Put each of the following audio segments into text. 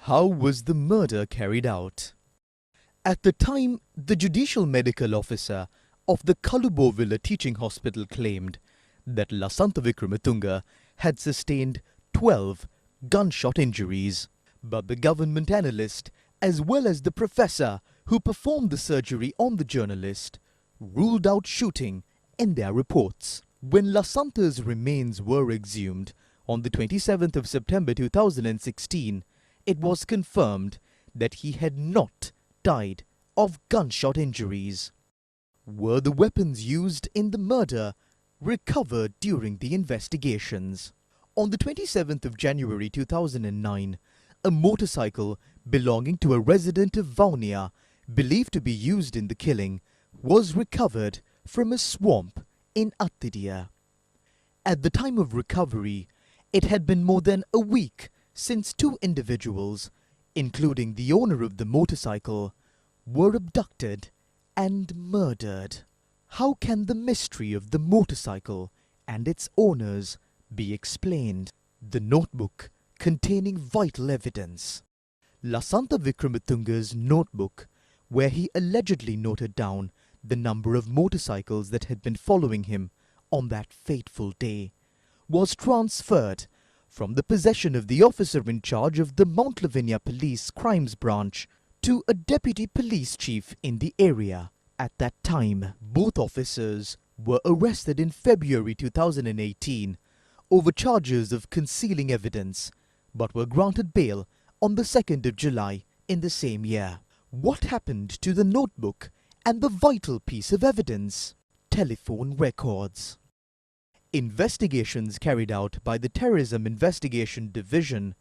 How was the murder carried out? At the time, the judicial medical officer of the Kalubovilla teaching hospital claimed that Lasantha Wickrematunge had sustained 12 gunshot injuries. But the government analyst, as well as the professor who performed the surgery on the journalist, ruled out shooting in their reports. When Lasantha's remains were exhumed on the 27th of September 2016, it was confirmed that he had not died of gunshot injuries. Were the weapons used in the murder recovered during the investigations? On the 27th of January 2009, a motorcycle belonging to a resident of Vaunia, believed to be used in the killing, was recovered from a swamp in Attidia. At the time of recovery, it had been more than a week since two individuals, including the owner of the motorcycle, were abducted and murdered. How can the mystery of the motorcycle and its owners be explained? The notebook containing vital evidence. Lasantha Wickrematunge's notebook, where he allegedly noted down the number of motorcycles that had been following him on that fateful day, was transferred from the possession of the officer in charge of the Mount Lavinia Police Crimes Branch to a deputy police chief in the area. At that time, both officers were arrested in February 2018 over charges of concealing evidence, but were granted bail on the 2nd of July in the same year. What happened to the notebook and the vital piece of evidence? Telephone records. Investigations carried out by the Terrorism Investigation Division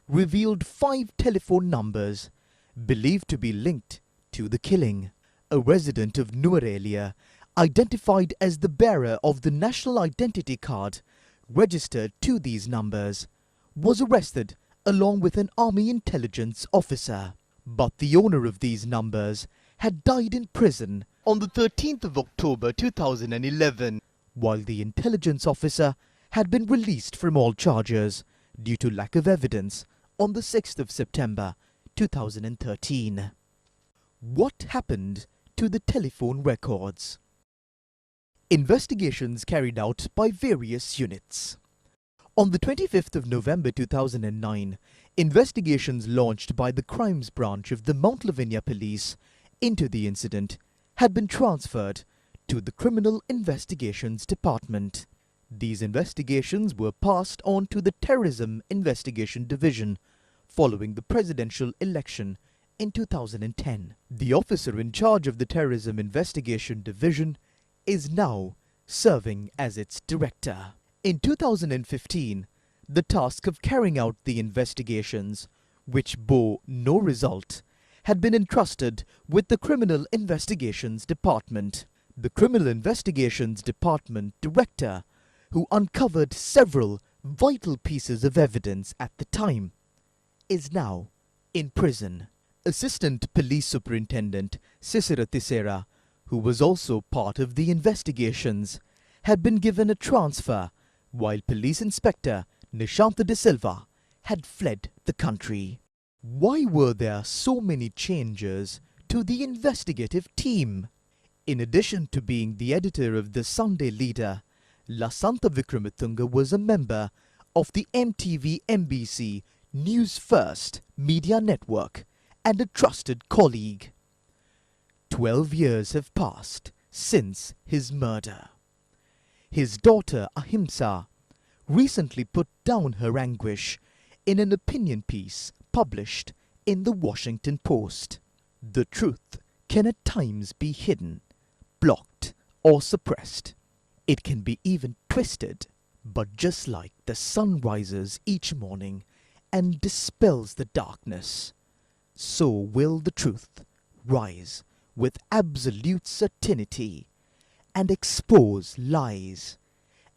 revealed 5 telephone numbers believed to be linked to the killing. A resident of Nuerelia, identified as the bearer of the national identity card registered to these numbers, was arrested along with an army intelligence officer. But the owner of these numbers had died in prison on the 13th of October 2011, while the intelligence officer had been released from all charges due to lack of evidence on the 6th of September 2013. What happened to the telephone records? Investigations carried out by various units. On the 25th of November 2009, investigations launched by the Crimes Branch of the Mount Lavinia Police into the incident had been transferred to the Criminal Investigations Department. These investigations were passed on to the Terrorism Investigation Division following the presidential election in 2010. The officer in charge of the Terrorism Investigation Division is now serving as its director. In 2015, the task of carrying out the investigations, which bore no result, had been entrusted with the Criminal Investigations Department. The Criminal Investigations Department director, who uncovered several vital pieces of evidence at the time, is now in prison. Assistant Police Superintendent Sisira Tisera, who was also part of the investigations, had been given a transfer, while Police Inspector Nishanta De Silva had fled the country. Why were there so many changes to the investigative team? In addition to being the editor of the Sunday Leader, Lasantha Wickrematunge was a member of the MTV-MBC News First media network and a trusted colleague. 12 years have passed since his murder. His daughter Ahimsa recently put down her anguish in an opinion piece published in the Washington Post. The truth can at times be hidden, blocked, or suppressed. It can be even twisted, but just like the sun rises each morning and dispels the darkness, so will the truth rise with absolute certainty and expose lies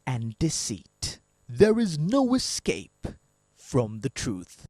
and deceit. There is no escape from the truth.